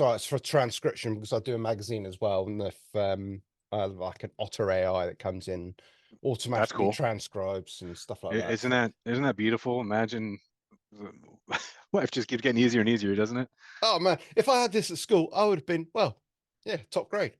So it's for transcription because I do a magazine as well, and if I have like an Otter AI that comes in, That's automatically cool. transcribes and stuff like that. Isn't that beautiful? Imagine life just keeps getting easier and easier, doesn't it? Oh man, if I had this at school, I would have been, well, yeah, top grade.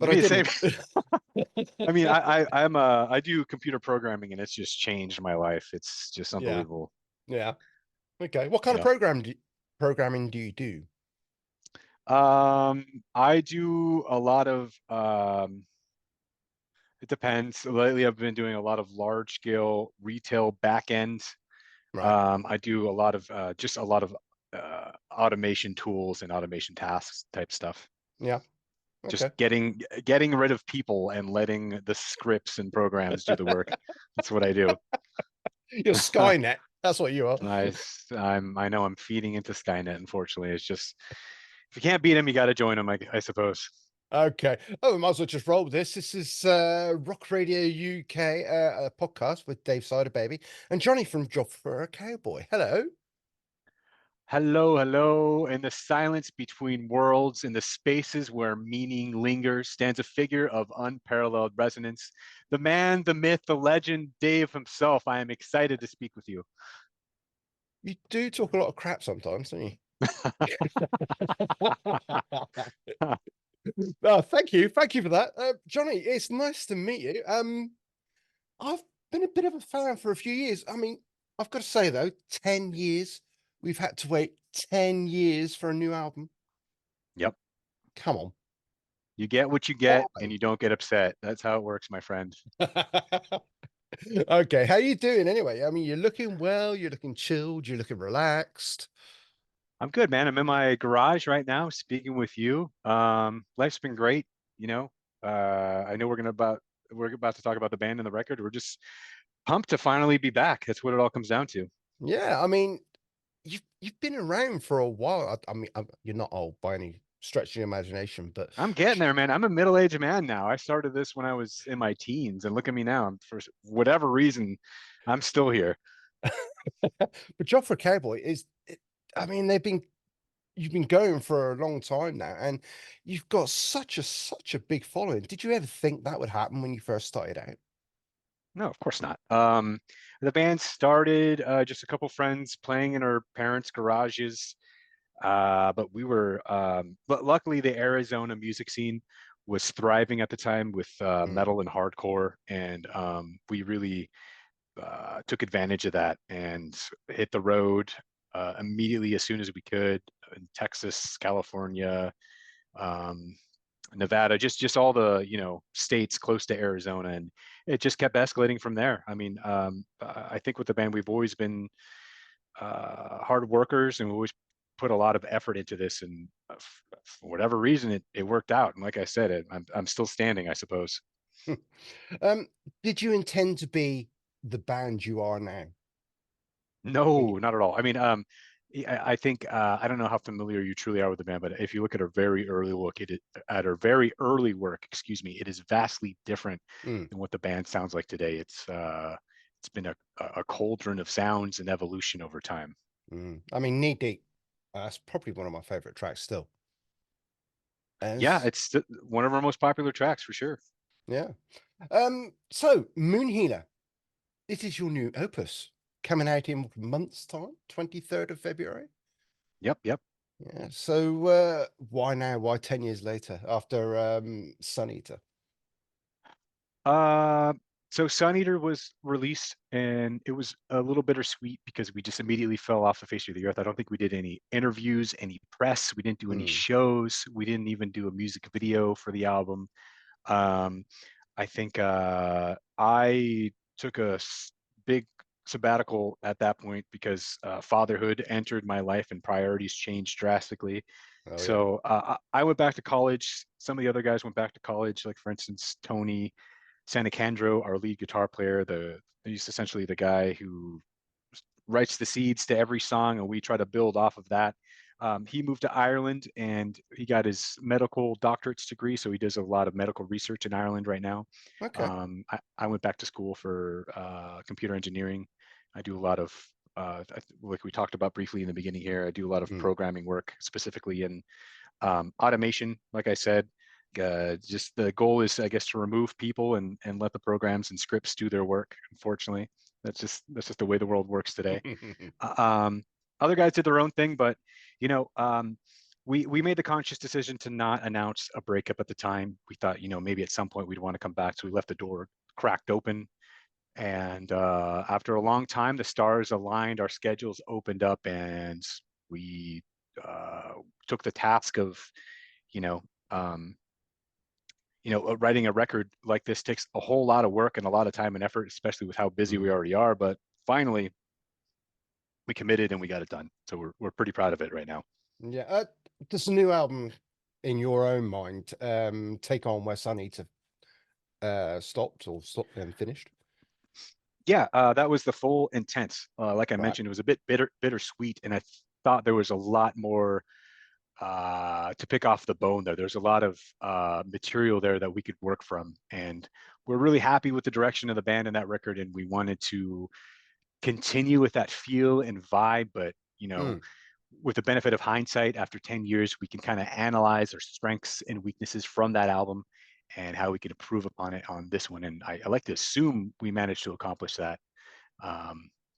But I Me, same. didn't. I mean, I do computer programming and it's just changed my life. It's just Yeah, unbelievable. yeah. Okay. What kind of Yeah. programming do you do? I do a lot of it depends. Lately I've been doing a lot of large scale retail back end. Right. I do a lot of just a lot of automation tools and automation tasks type stuff. Yeah. Just Okay. getting rid of people and letting the scripts and programs do the work. That's what I do. You're Skynet. That's what you are. I know I'm feeding into Skynet. Unfortunately, it's just if you can't beat them, you got to join them. I suppose. Okay. Oh, we might as well just roll with this. This is Rock Radio UK, a podcast with Dave Cyderbaby and Johnny from Job For A Cowboy. Hello. Hello, hello. In the silence between worlds, in the spaces where meaning lingers, stands a figure of unparalleled resonance. The man, the myth, the legend, Dave himself. I am excited to speak with you. You do talk a lot of crap sometimes, don't you? Oh, thank you. Thank you for that. Johnny, it's nice to meet you. I've been a bit of a fan for a few years. I mean, I've got to say though, 10 years. We've had to wait 10 years for a new album. Yep. Come on. You get what you get and Why? you don't get upset. That's how it works, my friend. Okay, how you doing anyway? I mean, you're looking well, you're looking chilled, you're looking relaxed. I'm good, man. I'm in my garage right now speaking with you. Life's been great, you know. I know we're about to talk about the band and the record. We're just pumped to finally be back. That's what it all comes down to. Yeah, I mean, you've been around for a while. I mean, you're not old by any stretch of the imagination, but I'm getting there, man. I'm a middle-aged man now. I started this when I was in my teens, and look at me now. For whatever reason, I'm still here. but Job for a Cowboy I mean, you've been going for a long time now, and you've got such a big following. Did you ever think that would happen when you first started out? No, of course not. The band started just a couple friends playing in our parents' garages. But luckily the Arizona music scene was thriving at the time with Mm, metal and hardcore, and we really took advantage of that and hit the road immediately as soon as we could in Texas, California, um, Nevada, just all the states close to Arizona, and it just kept escalating from there. I mean, I think with the band we've always been hard workers, and we always put a lot of effort into this, and for whatever reason it worked out, and like I said, I'm still standing, I suppose. mm. Um, did you intend to be the band you are now? When No, not at all. I mean, I think I don't know how familiar you truly are with the band, but if you look at our very early look at our very early work, excuse me, it is vastly different mm, than what the band sounds like today. It's been a cauldron of sounds and evolution over time. I mean, Knee Deep. That's probably one of my favorite tracks still. Yeah, As it's one of our most popular tracks for sure. Yeah. So Moon Healer. This is your new opus coming out in a month's time, 23rd of February. Yep, yep. Yeah. So why now? Why 10 years later after Sun Eater? Uh, so Sun Eater was released, and it was a little bittersweet because we just immediately fell off the face of the earth. I don't think we did any interviews, any press. We didn't do any Mm, shows. We didn't even do a music video for the album. Um, I think I took big sabbatical at that point because fatherhood entered my life and priorities changed drastically. oh yeah. So I went back to college. Some of the other guys went back to college, like for instance, Tony Sanacandro, our lead guitar player. He's essentially the guy who writes the seeds to every song, and we try to build off of that. He moved to Ireland and he got his medical doctorate's degree, so he does a lot of medical research in Ireland right now. Okay. I went back to school for computer engineering. I do a lot of like we talked about briefly in the beginning here. I do a lot of Mm, programming work, specifically in Automation, like I said, just the goal is, I guess, to remove people and let the programs and scripts do their work. Unfortunately, that's just the way the world works today. Um, Other guys did their own thing, but you know, we made the conscious decision to not announce a breakup at the time. We thought, maybe at some point we'd want to come back, so we left the door cracked open. And after a long time, the stars aligned, our schedules opened up, and we uh, took the task of, you know, um, writing a record like this takes a whole lot of work and a lot of time and effort, especially with how busy we Mm. already are. But finally, we committed and we got it done. So we're pretty proud of it right now. Yeah. Does the new album, in your own mind, take on where Sunny to stopped or stopped and finished? Yeah, that was the full intent. Like I Right. mentioned, it was a bit bittersweet, and I thought there was a lot more to pick off the bone there. There's a lot of material there that we could work from, and we're really happy with the direction of the band in that record, and we wanted to continue with that feel and vibe. But Mm. with the benefit of hindsight, after 10 years, we can kind of analyze our strengths and weaknesses from that album and how we can improve upon it on this one. And I like to assume we managed to accomplish that.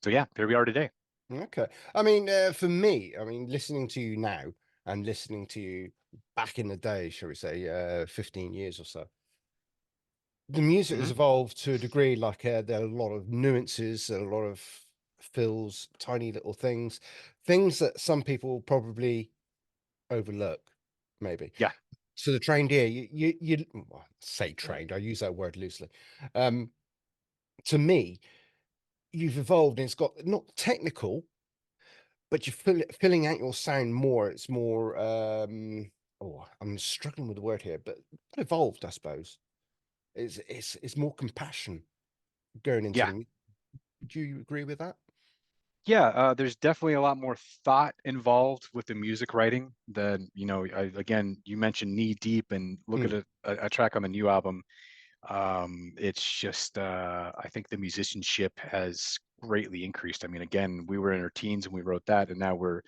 So yeah, here we are today. Okay. I mean, for me, I mean, listening to you now and listening to you back in the day, shall we say, 15 years or so, the music Hmm. has evolved to a degree. Like there are a lot of nuances, a lot of fills, tiny little things, things that some people probably overlook, maybe. Yeah, To the trained ear, well, say trained, I use that word loosely. Um, to me, you've evolved and it's got not technical, but you're filling out your sound more. It's more, oh, I'm struggling with the word here, but evolved, I suppose. It's more compassion going into yeah, the. Do you agree with that? yeah. There's definitely a lot more thought involved with the music writing than, again, you mentioned Knee Deep, and look at Mm, a track on the new album. It's just, I think the musicianship has greatly increased. I mean, again, we were in our teens and we wrote that, and now we're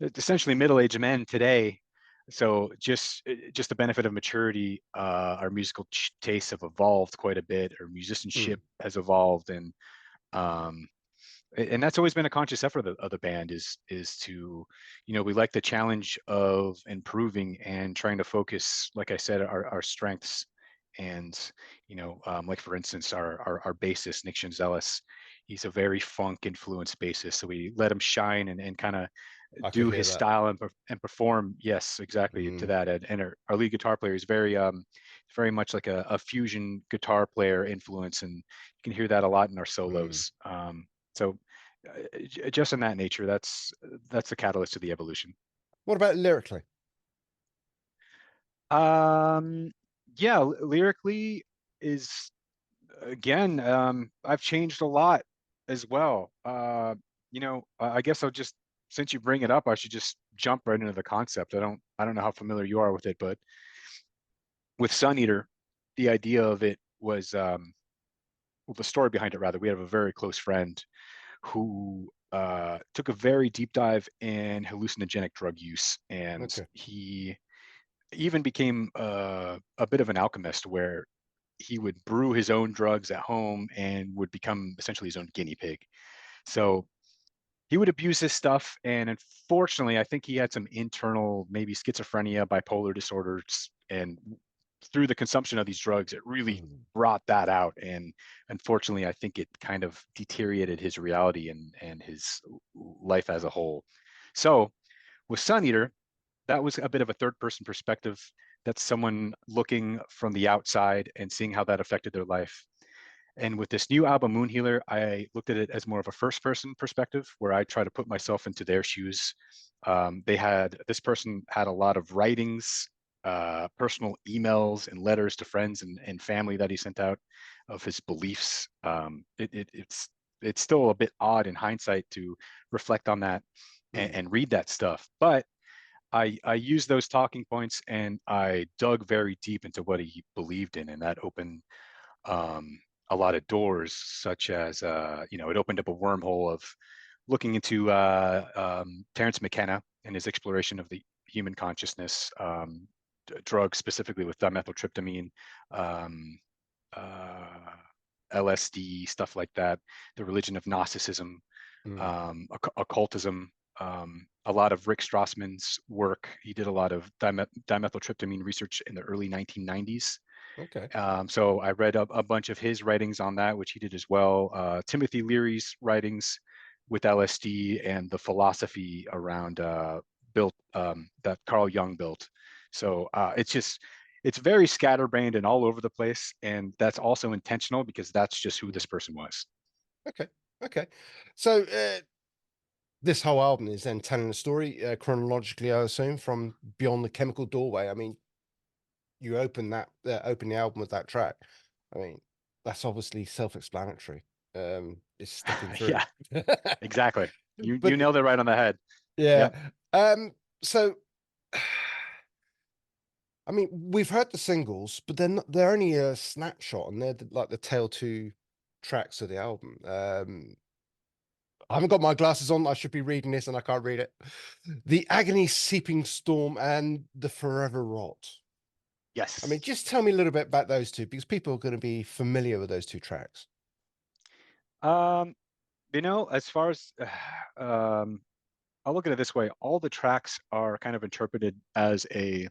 essentially middle-aged men today. So just the benefit of maturity, our musical tastes have evolved quite a bit. Our musicianship mm, has evolved, um, and that's always been a conscious effort of the band is to, we like the challenge of improving and trying to focus, like I said, our strengths. And like for instance, our bassist Nick Shanzelis, he's a very funk influenced bassist, so we let him shine and kind of I could do hear his that. style and perform. Yes, exactly to Mm, that. And our lead guitar player is very much like a fusion guitar player influence, and you can hear that a lot in our mm. solos. So just in that nature, that's the catalyst to the evolution. What about lyrically? Um, yeah, lyrically is, again, I've changed a lot as well. I guess I'll just, since you bring it up, I should just jump right into the concept. I don't know how familiar you are with it, but with Sun Eater, the idea of it was, well, the story behind it rather. We have a very close friend who took a very deep dive in hallucinogenic drug use, and Okay. he even became a bit of an alchemist, where he would brew his own drugs at home and would become essentially his own guinea pig. So he would abuse his stuff, and unfortunately, I think he had some internal, maybe schizophrenia, bipolar disorders, and through the consumption of these drugs, it really Mm, brought that out. And unfortunately, I think it kind of deteriorated his reality and his life as a whole. So with Sun Eater, that was a bit of a third person perspective. That's someone looking from the outside and seeing how that affected their life. And with this new album, Moon Healer, I looked at it as more of a first person perspective, where I try to put myself into their shoes. This person had a lot of writings, personal emails and letters to friends and family that he sent out of his beliefs. It's still a bit odd in hindsight to reflect on that mm, and read that stuff. But I used those talking points and I dug very deep into what he believed in, and that opened a lot of doors, such as, it opened up a wormhole of looking into Terence McKenna and his exploration of the human consciousness, drugs specifically with dimethyltryptamine, um, uh, LSD, stuff like that, the religion of Gnosticism, Mm. occultism, a lot of Rick Strassman's work. He did a lot of dimethyltryptamine research in the early 1990s. Okay. So I read a bunch of his writings on that, which he did as well. Timothy Leary's writings with LSD and the philosophy around built that Carl Jung built. So it's very scatterbrained and all over the place, and that's also intentional because that's just who Mm. this person was. Okay. Okay. So this whole album is then telling a story chronologically, I assume, from Beyond the Chemical Doorway. I mean, you open the album with that track. I mean, that's obviously self-explanatory. It's stepping through. Yeah, exactly. You But nailed it right on the head. yeah. Yep. So I mean, we've heard the singles, but they're only a snapshot, and they're like the tail two tracks of the album. I haven't got my glasses on. I should be reading this, and I can't read it. The Agony Seeping Storm and The Forever Rot. I mean, Yes. just tell me a little bit about those two, because people are going to be familiar with those two tracks. Um, as far as I'll look at it this way, all the tracks are kind of interpreted as a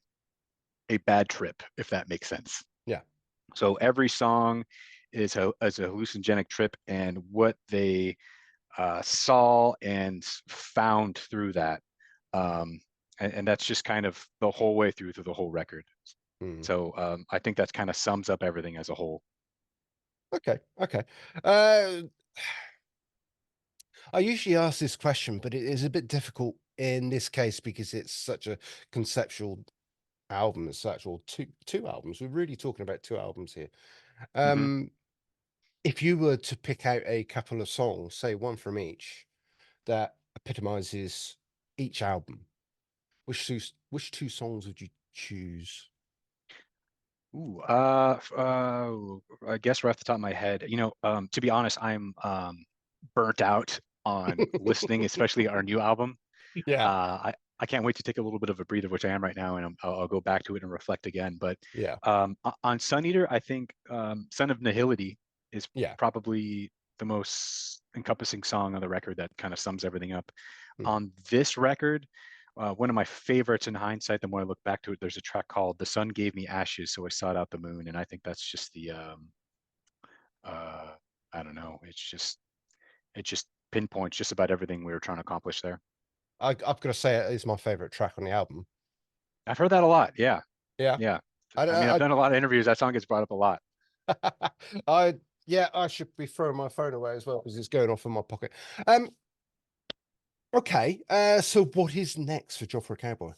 bad trip, if that makes sense. Yeah. So every song is a hallucinogenic trip, and what they saw and found through that, um, and that's just kind of the whole way through the whole record. Mm. So I think that kind of sums up everything as a whole. Okay. Okay. Uh, I usually ask this question, but it is a bit difficult in this case because it's such a conceptual album as such, or two albums. We're really talking about two albums here. Hmm. Um, if you were to pick out a couple of songs, say one from each, that epitomizes each album, which two songs would you choose? Ooh, I guess right off the top of my head, to be honest, I'm burnt out on listening, especially our new album. Yeah, I can't wait to take a little bit of a breather, which I am right now, and I'll go back to it and reflect again. But yeah, on Sun Eater, I think Son of Nihility is yeah. probably the most encompassing song on the record that kind of sums everything up. Mm. On this record, one of my favorites in hindsight, the more I look back to it, there's a track called "The Sun Gave Me Ashes, So I Sought Out the Moon," and I think that's just uh, I don't know, it just pinpoints just about everything we were trying to accomplish there. I've got to say it is my favorite track on the album. I've heard that a lot. Yeah, Yeah, yeah. I mean, I've I, done a lot of interviews. That song gets brought up a lot. I, yeah, I should be throwing my phone away as well because it's going off in my pocket. Um, okay. So what is next for Job for a Cowboy?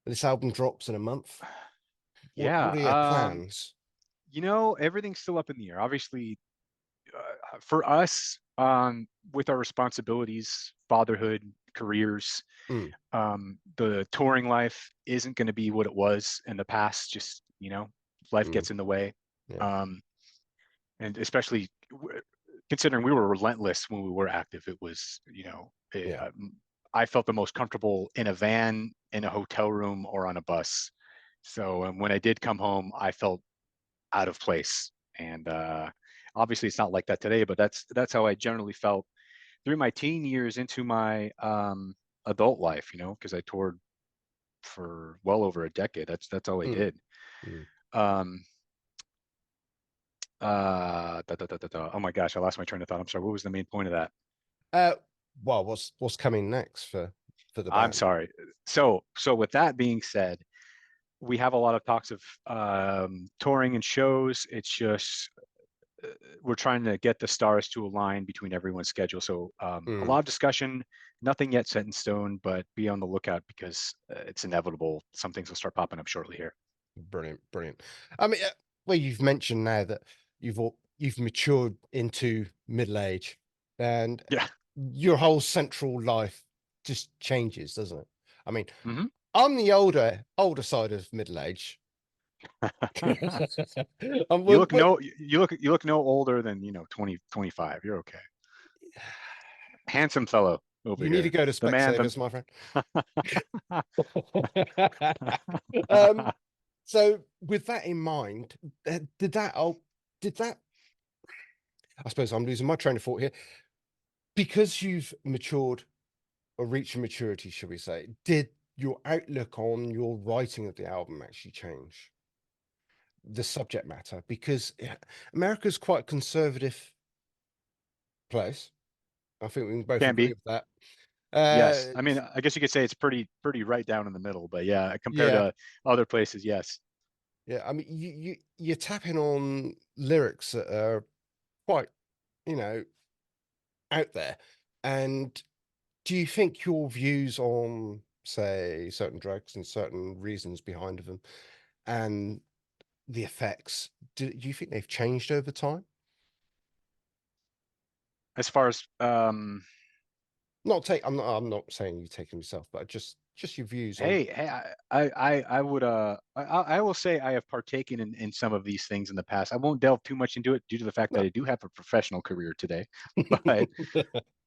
This album drops in a month. What Yeah. are your plans? Everything's still up in the air. Obviously, for us, with our responsibilities, fatherhood, careers, Mm, the touring life isn't going to be what it was in the past. Just, life mm, gets in the way. yeah, Um, and especially considering we were relentless when we were active, it was, yeah. I felt the most comfortable in a van, in a hotel room, or on a bus. So when I did come home, I felt out of place. And obviously, it's not like that today, but that's how I generally felt through my teen years into my adult life. Because I toured for well over a decade. That's all I Mm, did. mm. Um, oh my gosh, I lost my train of thought. I'm sorry. What was the main point of that? Uh, well, what's coming next for the I'm band? sorry. So with that being said, we have a lot of talks of touring and shows. It's just we're trying to get the stars to align between everyone's schedule. So a Mm, lot of discussion, nothing yet set in stone, but be on the lookout because it's inevitable. Some things will start popping up shortly here. brilliant, brilliant. I mean, well, you've mentioned now that you've matured into middle age, and Yeah. your whole central life just changes, doesn't it? I mean, Hmm. I'm the older side of middle age. You Well, look no you look no older than 20 25. You're okay. Handsome fellow. over You need to here. go to The man, the Specsavers, my friend. Um, so with that in mind, did that, I suppose I'm losing my train of thought here, because you've matured or reached maturity, shall we say, did your outlook on your writing of the album actually change? The subject matter, because America's quite a conservative place. I think we can both can agree be. with that. Yes. I mean, Uh, I guess you could say it's pretty right down in the middle, but yeah, compared yeah, to other places, yes. yeah. I mean, you're tapping on lyrics that are quite, you know, out there. And do you think your views on, say, certain drugs and certain reasons behind them and the effects, do you think they've changed over time? As far as I'm not saying you take them yourself, but just your views on. hey, I would I will say I have partaken in some of these things in the past. I won't delve too much into it due to the fact that No. I do have a professional career today. But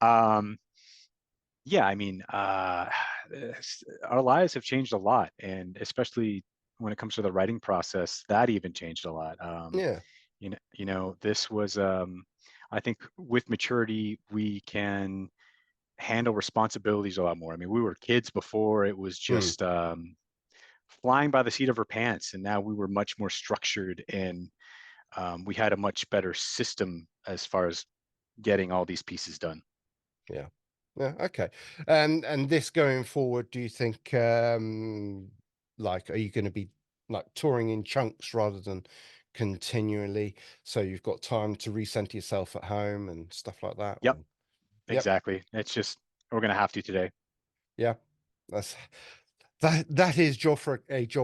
um yeah, I mean, our lives have changed a lot, and especially when it comes to the writing process, that even changed a lot. Yeah. This was, I think, with maturity, we can handle responsibilities a lot more. I mean, we were kids before; it was Mm, just flying by the seat of our pants, and now we were much more structured, and we had a much better system as far as getting all these pieces done. yeah. Yeah. Okay. And this going forward, do you think like are you going to be like touring in chunks rather than continually, so you've got time to recenter yourself at home and stuff like that? Yep, Or yep. exactly. It's just we're gonna have to today. Yeah. That's that is a job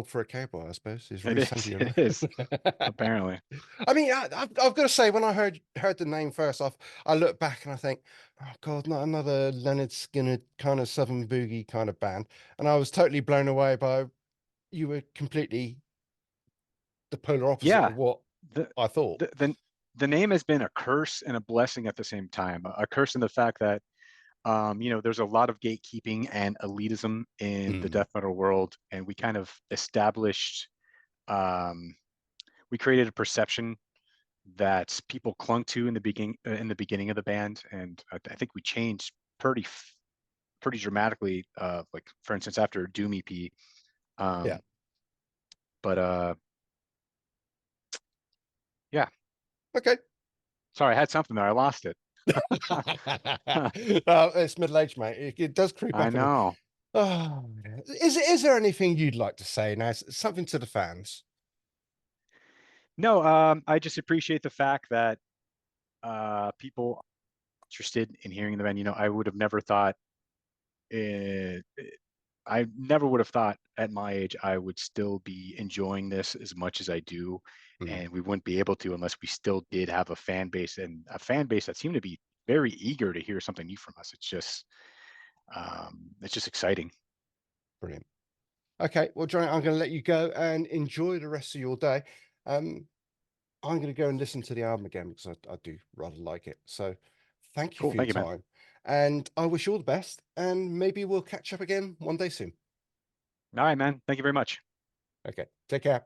for a cowboy, I suppose, is It recenter is. your It is. life. Apparently. I mean, I've got to say, when I heard the name first off, I look back and I think, oh God, not another Leonard Skinner kind of Southern boogie kind of band. And I was totally blown away by you were completely the polar opposite Yeah. of what The I thought. the the, the name has been a curse and a blessing at the same time. A curse in the fact that there's a lot of gatekeeping and elitism in the Mm, death metal world, and we kind of established, um, we created a perception that people clung to in the beginning of the band, and I think we changed pretty dramatically. Like for instance, after Doom EP, yeah. um, but yeah. Okay. Sorry, I had something there. I lost it. It's middle age, mate. It does creep I up on you. know. Oh, is there anything you'd like to say now? Something to the fans? No, I just appreciate the fact that people are interested in hearing the band. I would have never thought, uh, I never would have thought at my age I would still be enjoying this as much as I do, Mm, and we wouldn't be able to unless we still did have a fan base, and a fan base that seemed to be very eager to hear something new from us. It's just exciting. brilliant. Okay, well, Johnny, I'm going to let you go and enjoy the rest of your day. Um, I'm going to go and listen to the album again because I do rather like it. So thank you Cool. for your Thank you, man. time. And I wish you all the best. And maybe we'll catch up again one day soon. All right, man. Thank you very much. Okay, take care.